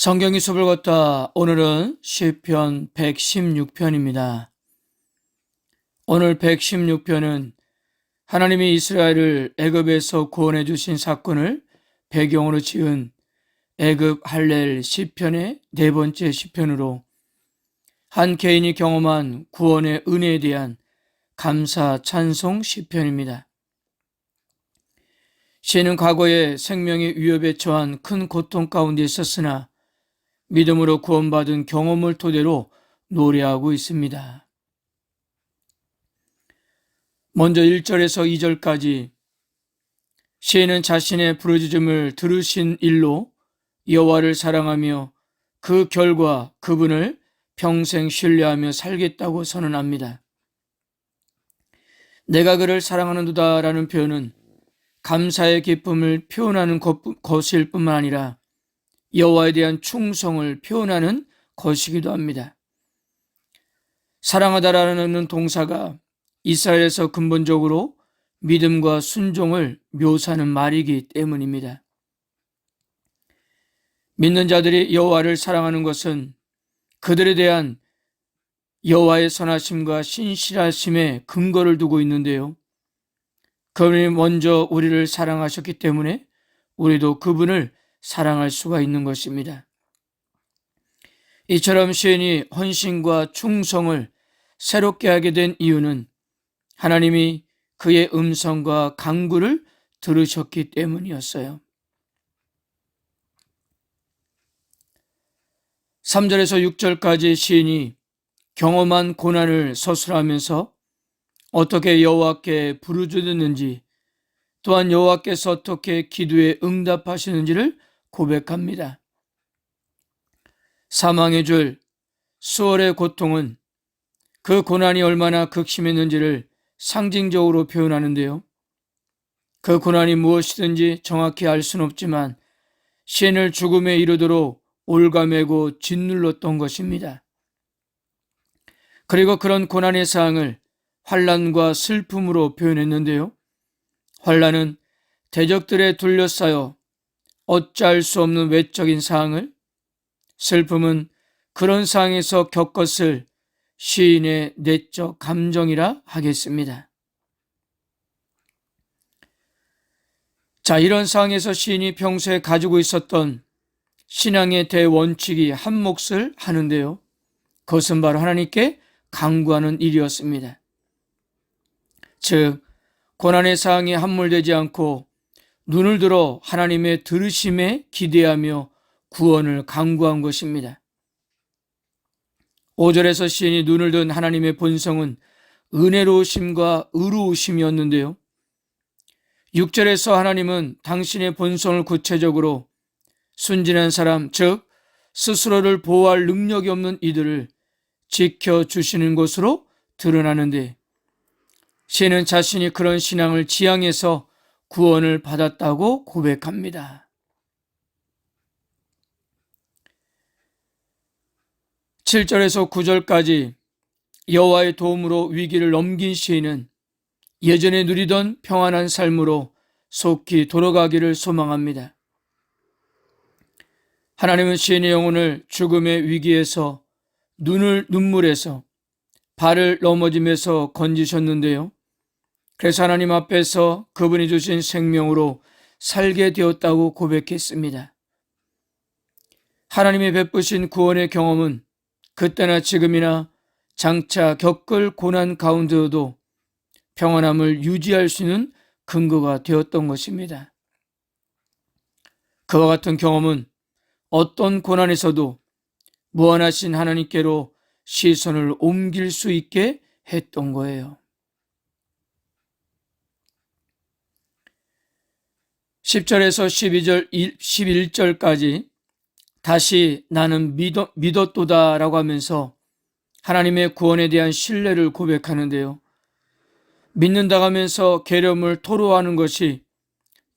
성경이 숲을 걷다. 오늘은 시편 116편입니다. 오늘 116편은 하나님이 이스라엘을 애굽에서 구원해 주신 사건을 배경으로 지은 애굽 할렐 시편의 네 번째 시편으로 한 개인이 경험한 구원의 은혜에 대한 감사 찬송 시편입니다. 시인은 과거에 생명의 위협에 처한 큰 고통 가운데 있었으나 믿음으로 구원받은 경험을 토대로 노래하고 있습니다. 먼저 1절에서 2절까지 시인은 자신의 부르짖음을 들으신 일로 여호와를 사랑하며 그 결과 그분을 평생 신뢰하며 살겠다고 선언합니다. 내가 그를 사랑하는도다 라는 표현은 감사의 기쁨을 표현하는 것일 뿐만 아니라 여호와에 대한 충성을 표현하는 것이기도 합니다. 사랑하다라는 동사가 이스라엘에서 근본적으로 믿음과 순종을 묘사하는 말이기 때문입니다. 믿는 자들이 여호와를 사랑하는 것은 그들에 대한 여호와의 선하심과 신실하심에 근거를 두고 있는데요. 그분이 먼저 우리를 사랑하셨기 때문에 우리도 그분을 사랑할 수가 있는 것입니다. 이처럼 시인이 헌신과 충성을 새롭게 하게 된 이유는 하나님이 그의 음성과 간구를 들으셨기 때문이었어요. 3절에서 6절까지 시인이 경험한 고난을 서술하면서 어떻게 여호와께 부르짖었는지, 또한 여호와께서 어떻게 기도에 응답하시는지를 고백합니다. 사망의 줄, 수월의 고통은 그 고난이 얼마나 극심했는지를 상징적으로 표현하는데요. 그 고난이 무엇이든지 정확히 알 수는 없지만 시인을 죽음에 이르도록 올가매고 짓눌렀던 것입니다. 그리고 그런 고난의 사항을 환난과 슬픔으로 표현했는데요. 환난은 대적들에 둘러싸여 어찌할 수 없는 외적인 상황을, 슬픔은 그런 상황에서 겪었을 시인의 내적 감정이라 하겠습니다. 자, 이런 상황에서 시인이 평소에 가지고 있었던 신앙의 대원칙이 한 몫을 하는데요. 그것은 바로 하나님께 간구하는 일이었습니다. 즉, 고난의 상황에 함몰되지 않고 눈을 들어 하나님의 들으심에 기대하며 구원을 간구한 것입니다. 5절에서 시인이 눈을 든 하나님의 본성은 은혜로우심과 의로우심이었는데요. 6절에서 하나님은 당신의 본성을 구체적으로 순진한 사람, 즉 스스로를 보호할 능력이 없는 이들을 지켜주시는 것으로 드러나는데, 시인은 자신이 그런 신앙을 지향해서 구원을 받았다고 고백합니다. 7절에서 9절까지 여호와의 도움으로 위기를 넘긴 시인은 예전에 누리던 평안한 삶으로 속히 돌아가기를 소망합니다. 하나님은 시인의 영혼을 죽음의 위기에서 눈물에서 발을 넘어짐에서 건지셨는데요. 그래서 하나님 앞에서 그분이 주신 생명으로 살게 되었다고 고백했습니다. 하나님이 베푸신 구원의 경험은 그때나 지금이나 장차 겪을 고난 가운데도 평안함을 유지할 수 있는 근거가 되었던 것입니다. 그와 같은 경험은 어떤 고난에서도 무한하신 하나님께로 시선을 옮길 수 있게 했던 거예요. 10절에서 11절까지 다시 나는 믿었도다 라고 하면서 하나님의 구원에 대한 신뢰를 고백하는데요. 믿는다고 하면서 계렴을 토로하는 것이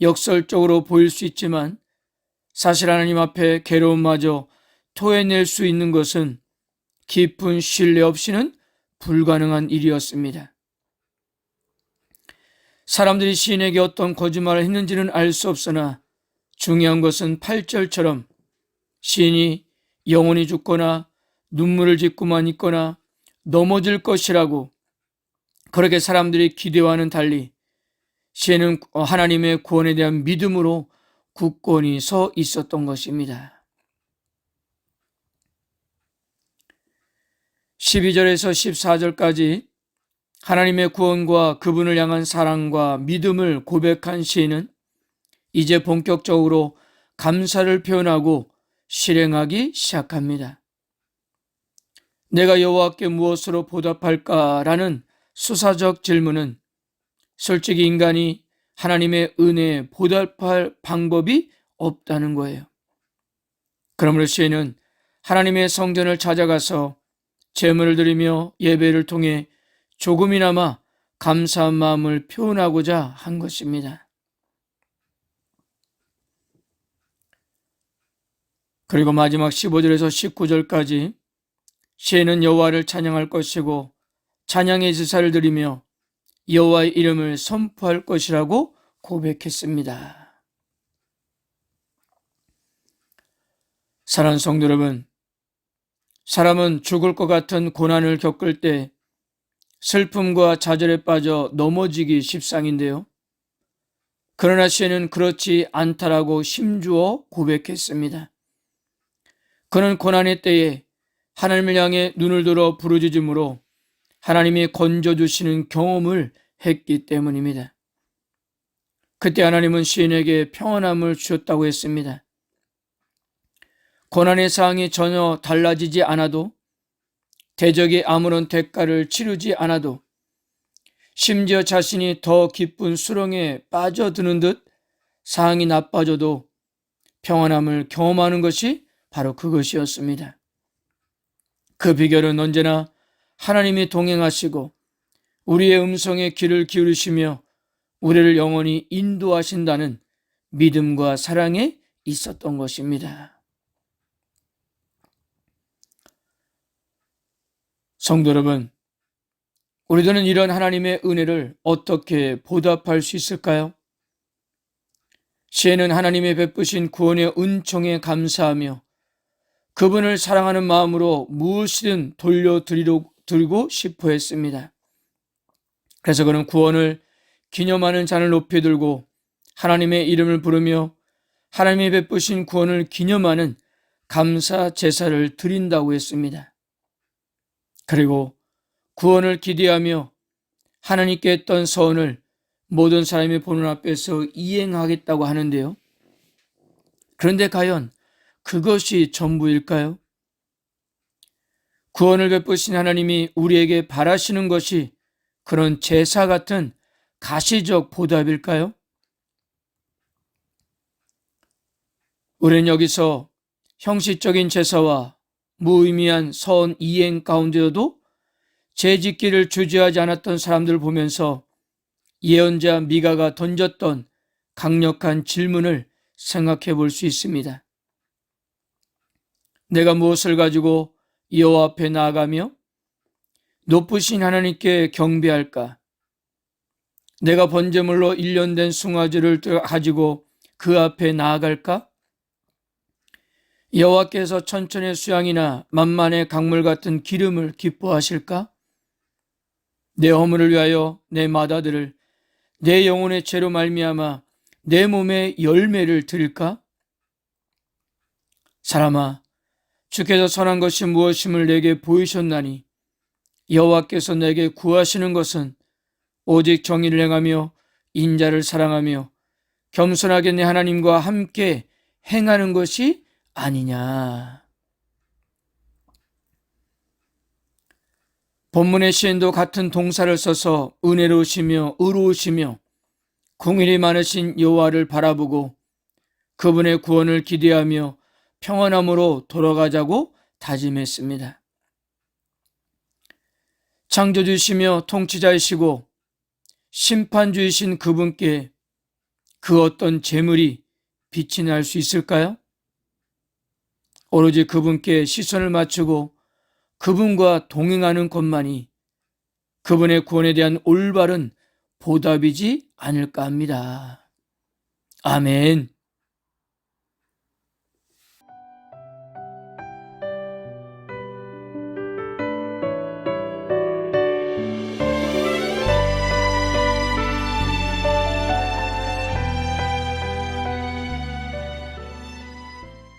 역설적으로 보일 수 있지만 사실 하나님 앞에 괴로움마저 토해낼 수 있는 것은 깊은 신뢰 없이는 불가능한 일이었습니다. 사람들이 시인에게 어떤 거짓말을 했는지는 알 수 없으나 중요한 것은 8절처럼 시인이 영원히 죽거나 눈물을 짓고만 있거나 넘어질 것이라고 그렇게 사람들이 기대와는 달리 시인은 하나님의 구원에 대한 믿음으로 굳건히 서 있었던 것입니다. 12절에서 14절까지 하나님의 구원과 그분을 향한 사랑과 믿음을 고백한 시인은 이제 본격적으로 감사를 표현하고 실행하기 시작합니다. 내가 여호와께 무엇으로 보답할까라는 수사적 질문은 솔직히 인간이 하나님의 은혜에 보답할 방법이 없다는 거예요. 그러므로 시인은 하나님의 성전을 찾아가서 제물을 드리며 예배를 통해 조금이나마 감사한 마음을 표현하고자 한 것입니다. 그리고 마지막 15절에서 19절까지 시인은 여호와를 찬양할 것이고 찬양의 제사를 드리며 여호와의 이름을 선포할 것이라고 고백했습니다. 사랑하는 성도 여러분, 사람은 죽을 것 같은 고난을 겪을 때 슬픔과 좌절에 빠져 넘어지기 십상인데요. 그러나 시인은 그렇지 않다라고 힘주어 고백했습니다. 그는 고난의 때에 하나님을 향해 눈을 들어 부르짖음으로 하나님이 건져주시는 경험을 했기 때문입니다. 그때 하나님은 시인에게 평안함을 주셨다고 했습니다. 고난의 상황이 전혀 달라지지 않아도, 대적이 아무런 대가를 치르지 않아도, 심지어 자신이 더 깊은 수렁에 빠져드는 듯 상황이 나빠져도 평안함을 경험하는 것이 바로 그것이었습니다. 그 비결은 언제나 하나님이 동행하시고 우리의 음성에 귀를 기울이시며 우리를 영원히 인도하신다는 믿음과 사랑에 있었던 것입니다. 성도 여러분, 우리들은 이런 하나님의 은혜를 어떻게 보답할 수 있을까요? 시인은 하나님의 베푸신 구원의 은총에 감사하며 그분을 사랑하는 마음으로 무엇이든 돌려드리고 싶어 했습니다. 그래서 그는 구원을 기념하는 잔을 높이 들고 하나님의 이름을 부르며 하나님이 베푸신 구원을 기념하는 감사 제사를 드린다고 했습니다. 그리고 구원을 기대하며 하나님께 했던 서원을 모든 사람이 보는 앞에서 이행하겠다고 하는데요. 그런데 과연 그것이 전부일까요? 구원을 베푸신 하나님이 우리에게 바라시는 것이 그런 제사 같은 가시적 보답일까요? 우리는 여기서 형식적인 제사와 무의미한 서원 이행 가운데서도 죄짓기를 주저하지 않았던 사람들을 보면서 예언자 미가가 던졌던 강력한 질문을 생각해 볼 수 있습니다. 내가 무엇을 가지고 여호와 앞에 나아가며 높으신 하나님께 경배할까? 내가 번제물로 일련된 숭아지를 가지고 그 앞에 나아갈까? 여호와께서 천천의 수양이나 만만의 강물 같은 기름을 기뻐하실까? 내 허물을 위하여 내 마다들을 내 영혼의 죄로 말미암아 내 몸에 열매를 드릴까? 사람아, 주께서 선한 것이 무엇임을 내게 보이셨나니 여호와께서 내게 구하시는 것은 오직 정의를 행하며 인자를 사랑하며 겸손하게 내 하나님과 함께 행하는 것이 아니냐. 본문의 시인도 같은 동사를 써서 은혜로우시며 의로우시며 공일이 많으신 여호와를 바라보고 그분의 구원을 기대하며 평안함으로 돌아가자고 다짐했습니다. 창조주이시며 통치자이시고 심판주이신 그분께 그 어떤 재물이 빛이 날 수 있을까요? 오로지 그분께 시선을 맞추고 그분과 동행하는 것만이 그분의 구원에 대한 올바른 보답이지 않을까 합니다. 아멘.